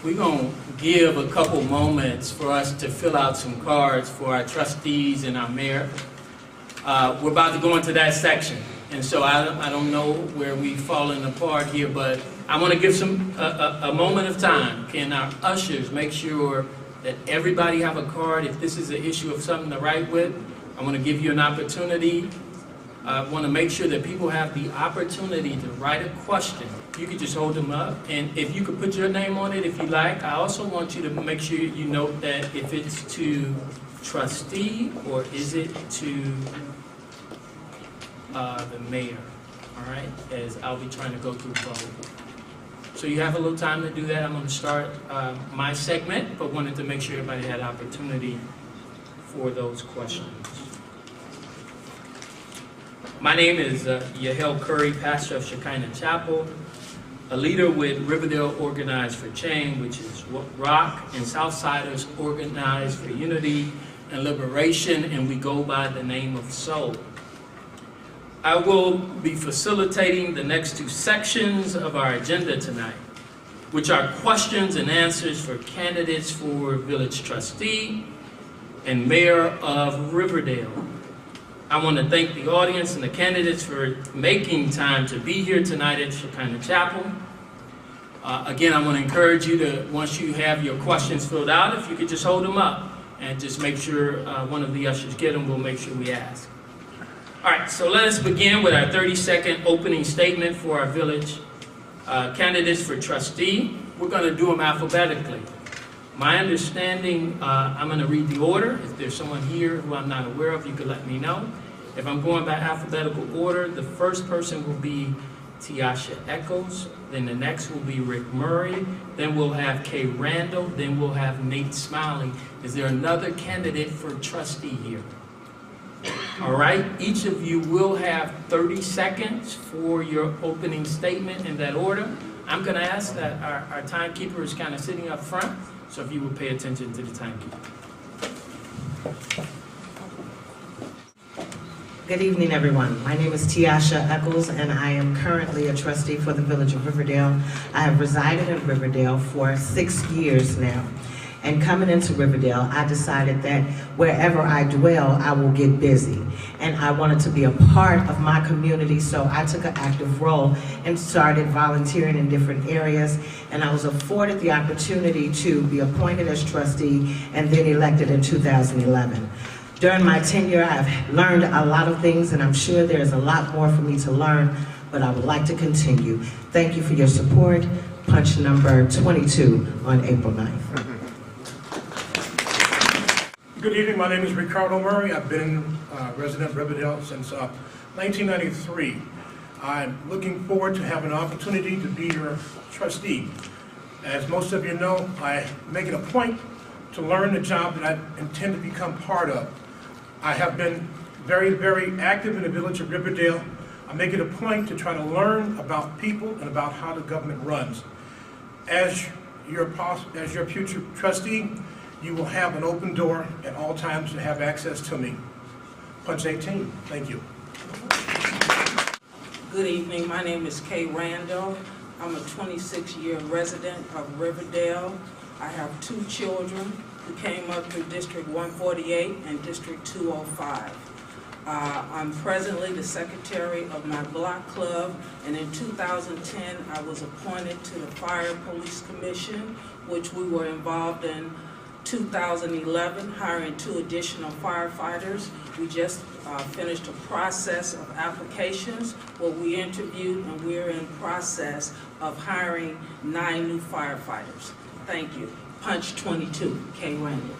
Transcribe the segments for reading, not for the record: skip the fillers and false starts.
We're going to give a couple moments for us to fill out some cards for our trustees and our mayor. We're about to go into that section, and so I don't know where we've fallen apart here, but I want to give a moment of time. Can our ushers make sure that everybody have a card? If this is an issue of something to write with, I want to give you an opportunity. I want to make sure that people have the opportunity to write a question. You could just hold them up, and if you could put your name on it if you like. I also want you to make sure you note that if it's to trustee or is it to the mayor, all right, as I'll be trying to go through both. So you have a little time to do that. I'm going to start my segment, but wanted to make sure everybody had opportunity for those questions. My name is Yahel Curry, pastor of Shekinah Chapel, a leader with Riverdale Organized for Change, which is ROC, and Southsiders Organized for Unity and Liberation, and we go by the name of SOUL. I will be facilitating the next two sections of our agenda tonight, which are questions and answers for candidates for village trustee and mayor of Riverdale. I want to thank the audience and the candidates for making time to be here tonight at Shekinah Chapel. Again, I want to encourage you to, once you have your questions filled out, if you could just hold them up and just make sure one of the ushers get them, we'll make sure we ask. All right, so let us begin with our 30-second opening statement for our village candidates for trustee. We're going to do them alphabetically. My understanding, I'm going to read the order. If there's someone here who I'm not aware of, you could let me know. If I'm going by alphabetical order, the first person will be Tiasha Echols, then the next will be Rick Murray, then we'll have Kay Randall, then we'll have Nate Smiley. Is there another candidate for trustee here? All right, each of you will have 30 seconds for your opening statement in that order. I'm going to ask that our timekeeper is kind of sitting up front, so if you would pay attention to the timekeeper. Good evening, everyone. My name is Tiasha Echols, and I am currently a trustee for the Village of Riverdale. I have resided in Riverdale for 6 years now. And coming into Riverdale, I decided that wherever I dwell, I will get busy. And I wanted to be a part of my community, so I took an active role and started volunteering in different areas. And I was afforded the opportunity to be appointed as trustee and then elected in 2011. During my tenure, I've learned a lot of things, and I'm sure there's a lot more for me to learn, but I would like to continue. Thank you for your support. Punch number 22 on April 9th. Good evening, my name is Ricardo Murray. I've been resident of Riverdale since 1993. I'm looking forward to having an opportunity to be your trustee. As most of you know, I make it a point to learn the job that I intend to become part of. I have been very, very active in the village of Riverdale. I make it a point to try to learn about people and about how the government runs. As your future trustee, you will have an open door at all times to have access to me. Punch 18. Thank you. Good evening. My name is Kay Randall. I'm a 26-year resident of Riverdale. I have 2 children who came up through District 148 and District 205. I'm presently the secretary of my block club, and in 2010 I was appointed to the Fire Police Commission, which we were involved in 2011, hiring 2 additional firefighters. We just finished a process of applications where we interviewed, and we're in process of hiring 9 new firefighters. Thank you. Punch 22, Kay Randall.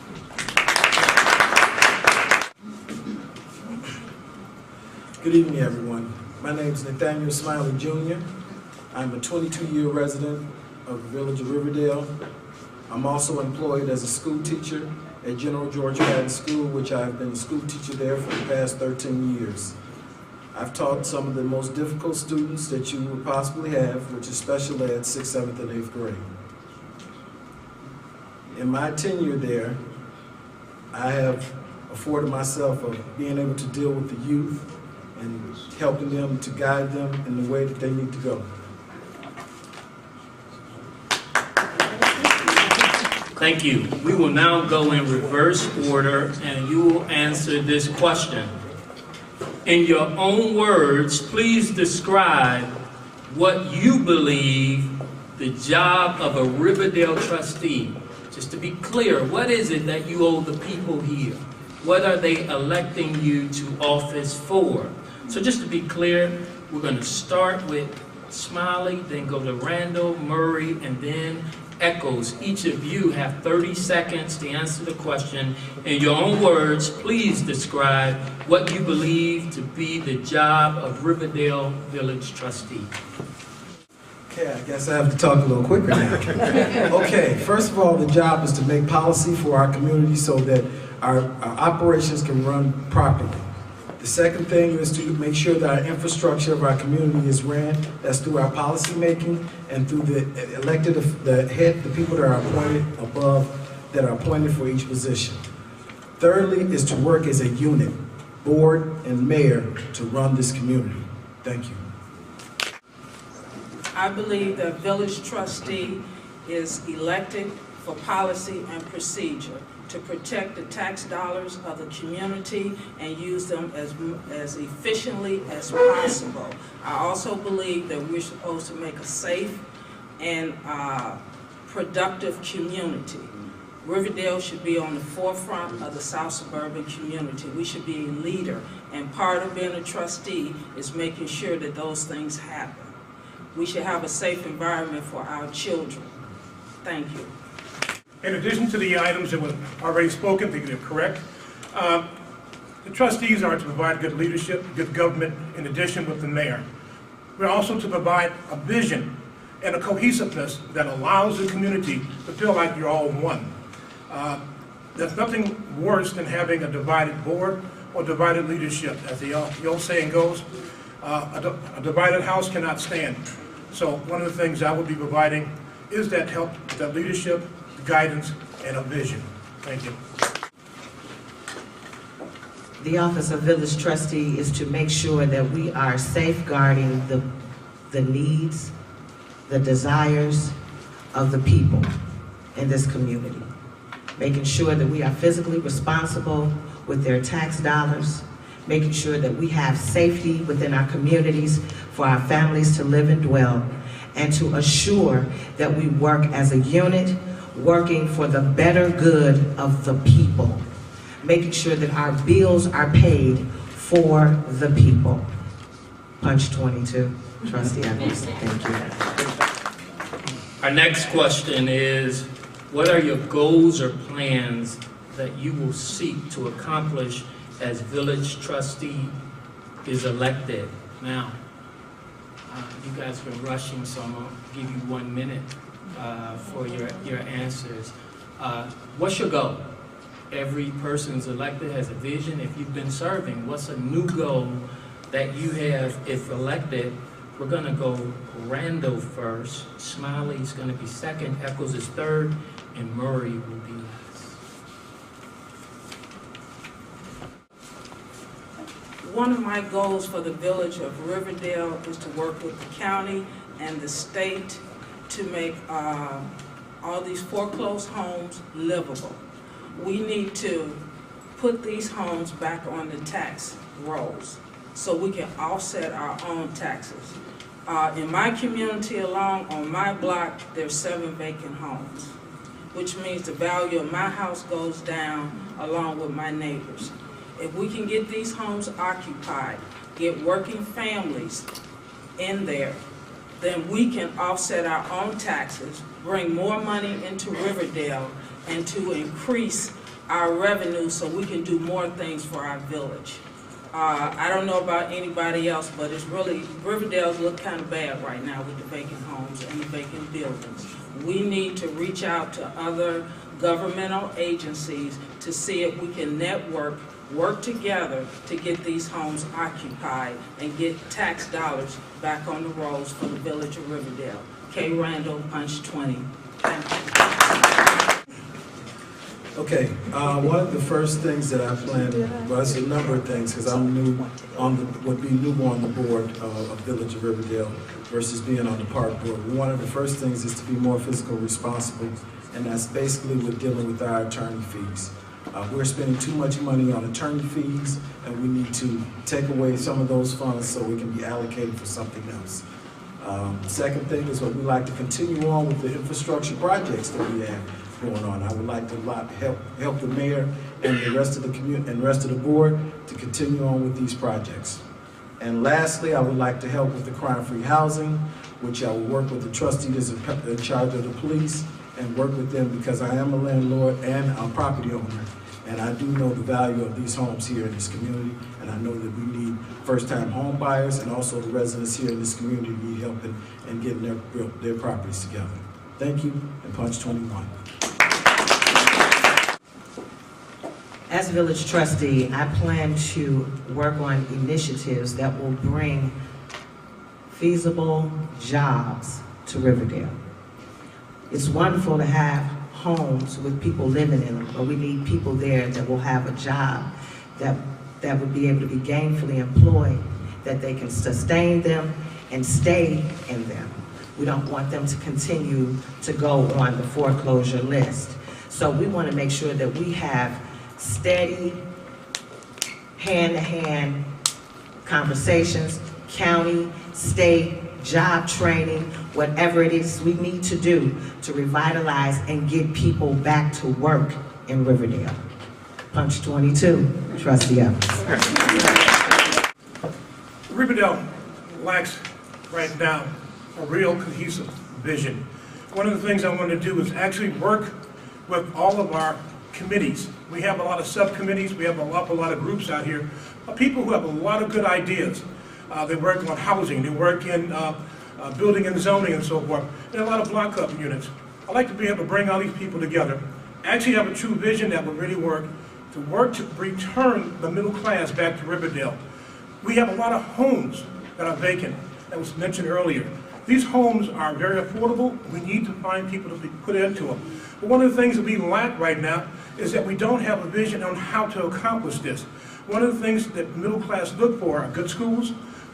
Good evening, everyone. My name is Nathaniel Smiley Jr. I'm a 22-year resident of the Village of Riverdale. I'm also employed as a school teacher at General George Patton School, which I've been a school teacher there for the past 13 years. I've taught some of the most difficult students that you would possibly have, which is special ed, 6th, 7th, and 8th grade. In my tenure there, I have afforded myself of being able to deal with the youth and helping them to guide them in the way that they need to go. Thank you. We will now go in reverse order and you will answer this question. In your own words, please describe what you believe the job of a Riverdale trustee. Just to be clear, what is it that you owe the people here? What are they electing you to office for? So just to be clear, we're going to start with Smiley, then go to Randall, Murray, and then Echols. Each of you have 30 seconds to answer the question. In your own words, please describe what you believe to be the job of Riverdale Village Trustee. Okay, I guess I have to talk a little quicker now. Okay, first of all, the job is to make policy for our community so that our operations can run properly. The second thing is to make sure that our infrastructure of our community is ran. That's through our policy making and through the elected, the people that are appointed above, that are appointed for each position. Thirdly is to work as a unit, board and mayor, to run this community. Thank you. I believe the village trustee is elected for policy and procedure to protect the tax dollars of the community and use them as efficiently as possible. I also believe that we're supposed to make a safe and productive community. Riverdale should be on the forefront of the South Suburban community. We should be a leader, and part of being a trustee is making sure that those things happen. We should have a safe environment for our children. Thank you. In addition to the items that were already spoken, I think they're correct. The trustees are to provide good leadership, good government, in addition with the mayor. We're also to provide a vision and a cohesiveness that allows the community to feel like you're all one. There's nothing worse than having a divided board or divided leadership. As the old saying goes, a divided house cannot stand. So one of the things I will be providing is that help, that leadership, guidance, and a vision. Thank you. The office of village trustee is to make sure that we are safeguarding the needs, the desires of the people in this community. Making sure that we are physically responsible with their tax dollars, making sure that we have safety within our communities for our families to live and dwell, and to assure that we work as a unit, working for the better good of the people, making sure that our bills are paid for the people. Punch 22, Trustee Evans. Thank you. Our next question is, what are your goals or plans that you will seek to accomplish as village trustee is elected? Now, you guys have been rushing, so I'm going to give you 1 minute for your answers. What's your goal? Every person's elected has a vision. If you've been serving, what's a new goal that you have if elected? We're going to go Randall first. Smiley's going to be second. Echols is third. And Murray will be last. One of my goals for the village of Riverdale is to work with the county and the state to make all these foreclosed homes livable. We need to put these homes back on the tax rolls so we can offset our own taxes. In my community alone, on my block, there's 7 vacant homes, which means the value of my house goes down along with my neighbors. If we can get these homes occupied, get working families in there, then we can offset our own taxes, bring more money into Riverdale, and to increase our revenue so we can do more things for our village. I don't know about anybody else, but it's really, Riverdale's look kind of bad right now with the vacant homes and the vacant buildings. We need to reach out to other governmental agencies to see if we can network, work together to get these homes occupied and get tax dollars back on the rolls for the village of Riverdale. K. Randall, punch 20. Thank you. Okay, one of the first things that I planned, well, it's a number of things, because I'm new would be new on the board of Village of Riverdale versus being on the park board. One of the first things is to be more fiscally responsible and that's basically with dealing with our attorney fees. We're spending too much money on attorney fees, and we need to take away some of those funds so we can be allocated for something else. Second thing is what we like to continue on with the infrastructure projects that we have going on. I would like to help the mayor and the rest of the community and rest of the board to continue on with these projects. And lastly, I would like to help with the crime-free housing, which I will work with the trustee that's in charge of the police and work with them because I am a landlord and a property owner. And I do know the value of these homes here in this community, and I know that we need first-time home buyers and also the residents here in this community need help in getting their properties together. Thank you, and Punch 21. As village trustee, I plan to work on initiatives that will bring feasible jobs to Riverdale. It's wonderful to have homes with people living in them, but we need people there that will have a job that would be able to be gainfully employed, that they can sustain them and stay in them. We don't want them to continue to go on the foreclosure list. So we want to make sure that we have steady, hand-to-hand conversations, county, state, job training, whatever it is we need to do to revitalize and get people back to work in Riverdale. Punch 22, Trustee Evans. Riverdale lacks right now a real cohesive vision. One of the things I want to do is actually work with all of our committees. We have a lot of subcommittees, we have a lot of groups out here, people who have a lot of good ideas. They work on housing, they work in building and zoning and so forth, and a lot of block club units. I'd like to be able to bring all these people together, actually have a true vision that will really work to return the middle class back to Riverdale. We have a lot of homes that are vacant, that was mentioned earlier. These homes are very affordable. We need to find people to put into them. But one of the things that we lack right now is that we don't have a vision on how to accomplish this. One of the things that the middle class look for are good schools,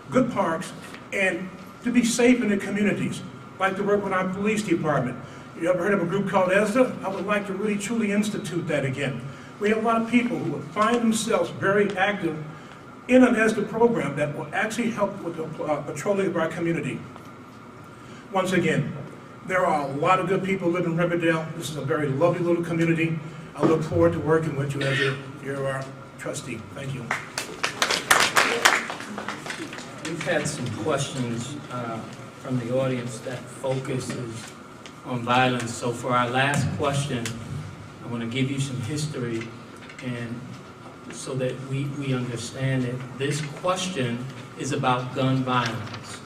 good parks, and to be safe in the communities, like to work with our police department. You ever heard of a group called ESDA? I would like to really truly institute that again. We have a lot of people who will find themselves very active in an ESDA program that will actually help with the patrolling of our community. Once again, there are a lot of good people living in Riverdale. This is a very lovely little community. I look forward to working with you as your trustee. Thank you. We've had some questions from the audience that focuses on violence. So for our last question, I want to give you some history and so that we understand it. This question is about gun violence.